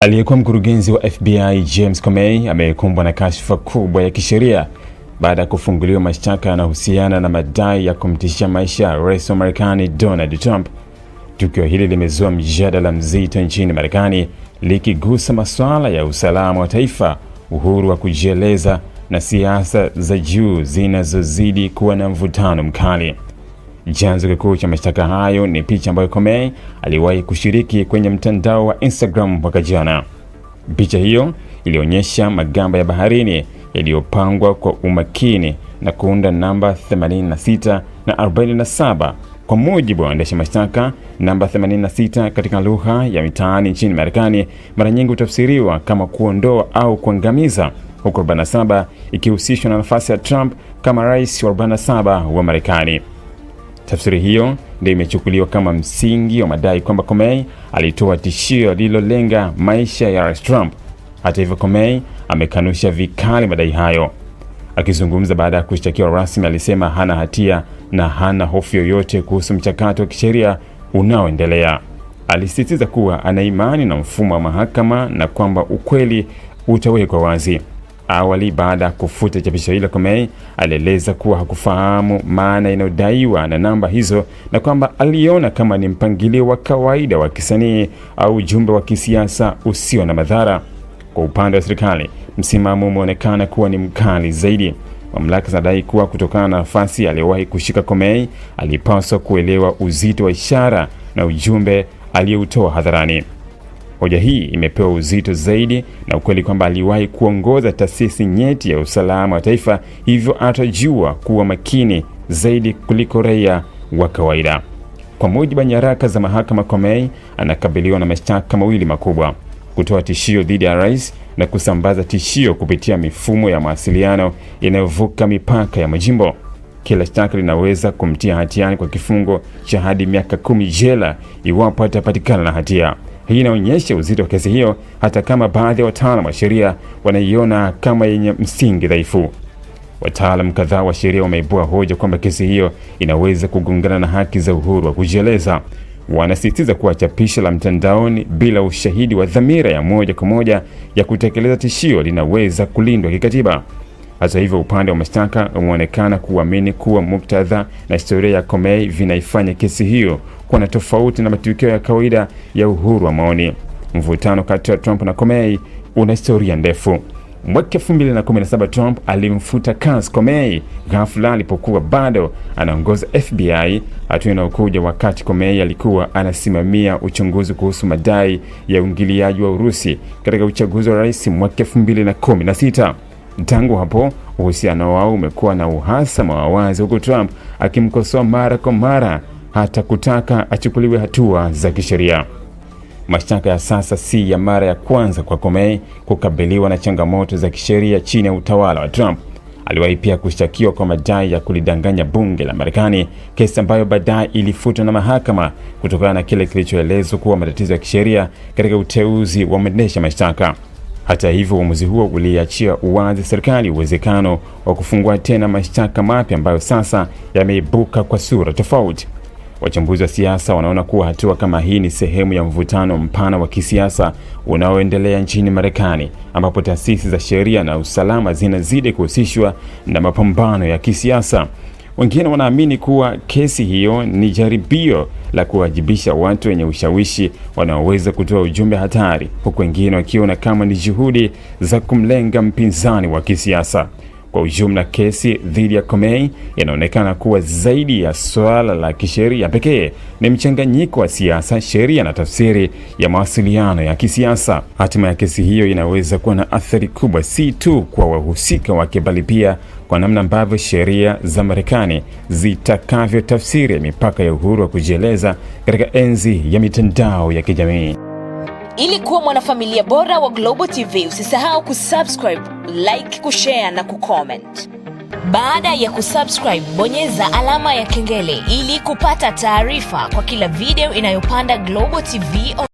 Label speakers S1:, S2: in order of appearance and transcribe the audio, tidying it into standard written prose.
S1: Aliyekuwa mkurugenzi wa FBI James Comey amekumbwa na kashfa kubwa ya kisheria baada ya kufunguliwa mashtaka yanayohusiana na madai ya kumtishia maisha ya rais wa Marekani Donald Trump. Tukio hili limezua mjadala mzito nchini Marekani, likigusa masuala ya usalama wa taifa, uhuru wa kujieleza na siasa za juu zinazozidi kuwa na mvutano mkali. Chanzo kikuu cha mashtaka hayo ni picha ambayo Comey aliwahi kushiriki kwenye mtandao wa Instagram mwaka jana. Picha hiyo ilionyesha magamba ya baharini yaliyopangwa kwa umakini na kuunda namba 86 na 47. Kwa mujibu wa waendesha mashtaka, namba 86 katika lugha ya mitaani nchini Marekani mara nyingi hutafsiriwa kama kuondoa au kuangamiza, huku 47 ikihusishwa na nafasi ya Trump kama rais wa 47 wa Marekani. Tafsiri hiyo ndio imechukuliwa kama msingi wa madai kwamba Comey alitoa tishio lililolenga maisha ya Rais Trump. Hata hivyo, Comey amekanusha vikali madai hayo. Akizungumza baada ya kushtakiwa rasmi, alisema hana hatia na hana hofu yoyote kuhusu mchakato wa kisheria unaoendelea. Alisisitiza kuwa ana imani na mfumo wa mahakama na kwamba ukweli utawekwa wazi. Awali, baada ya kufuta chapisho hilo, Comey alieleza kuwa hakufahamu maana inayodaiwa na namba hizo na kwamba aliona kama ni mpangilio wa kawaida wa kisanii au ujumbe wa kisiasa usio na madhara. Kwa upande wa serikali, msimamo umeonekana kuwa ni mkali zaidi. Mamlaka zinadai kuwa kutokana na nafasi aliyowahi kushika, Comey alipaswa kuelewa uzito wa ishara na ujumbe aliyoutoa hadharani. Hoja hii imepewa uzito zaidi na ukweli kwamba aliwahi kuongoza taasisi nyeti ya usalama wa taifa, hivyo atajua kuwa makini zaidi kuliko raia wa kawaida. Kwa mujibu wa nyaraka za mahakama, Comey anakabiliwa na mashtaka mawili makubwa: kutoa tishio dhidi ya rais na kusambaza tishio kupitia mifumo ya mawasiliano inayovuka mipaka ya majimbo. Kila shtaka linaweza kumtia hatiani kwa kifungo cha hadi miaka 10 jela iwapo atapatikana na hatia. Hii inaonyesha uzito wa kesi hiyo, hata kama baadhi ya wataalamu wa sheria wanaiona kama yenye msingi dhaifu. Wataalamu kadhaa wa sheria wameibua hoja kwamba kesi hiyo inaweza kugongana na haki za uhuru wa kujieleza. Wanasisitiza kuwa chapisho la mtandaoni bila ushahidi wa dhamira ya moja kwa moja ya kutekeleza tishio linaweza kulindwa kikatiba. Hata hivyo, upande wa mashtaka umeonekana kuamini kuwa muktadha na historia ya Comey vinaifanya kesi hiyo kuwa na tofauti na matukio ya kawaida ya uhuru wa maoni. Mvutano kati ya Trump na Comey una historia ndefu. Mwaka 2017 Trump alimfuta kazi Comey ghafla alipokuwa bado anaongoza FBI, hatua inayokuja wakati Comey alikuwa anasimamia uchunguzi kuhusu madai ya uingiliaji wa Urusi katika uchaguzi wa rais mwaka 2016. Tangu hapo, uhusiano wao umekuwa na uhasama wa wazi, huku Trump akimkosoa mara kwa mara hata kutaka achukuliwe hatua za kisheria. Mashtaka ya sasa si ya mara ya kwanza kwa Comey kukabiliwa na changamoto za kisheria chini ya utawala wa Trump. Aliwahi pia kushtakiwa kwa madai ya kulidanganya bunge la Marekani, kesi ambayo baadaye ilifutwa na mahakama kutokana na kile kilichoelezwa kuwa matatizo ya kisheria katika uteuzi wa mwendesha mashtaka. Hata hivyo, uamuzi huo uliachia uwazi serikali uwezekano wa kufungua tena mashtaka mapya ambayo sasa yameibuka kwa sura tofauti. Wachambuzi wa siasa wanaona kuwa hatua kama hii ni sehemu ya mvutano mpana wa kisiasa unaoendelea nchini Marekani, ambapo taasisi za sheria na usalama zinazidi kuhusishwa na mapambano ya kisiasa. Wengine wanaamini kuwa kesi hiyo ni jaribio la kuwajibisha watu wenye ushawishi wanaoweza kutoa ujumbe hatari, huku wengine wakiona kama ni juhudi za kumlenga mpinzani wa kisiasa. Kwa ujumla, kesi dhidi ya Comey inaonekana kuwa zaidi ya swala la kisheria pekee. Ni mchanganyiko wa siasa, sheria na tafsiri ya mawasiliano ya kisiasa. Hatima ya kesi hiyo inaweza kuwa na athari kubwa, si tu kwa wahusika wake, bali pia kwa namna ambavyo sheria za Marekani zitakavyotafsiri mipaka ya uhuru wa kujieleza katika enzi ya mitandao ya kijamii.
S2: Ili kuwa mwanafamilia bora wa Global TV, usisahau kusubscribe, like, kushare na kucomment. Baada ya kusubscribe, bonyeza alama ya kengele ili kupata taarifa kwa kila video inayopanda Global TV.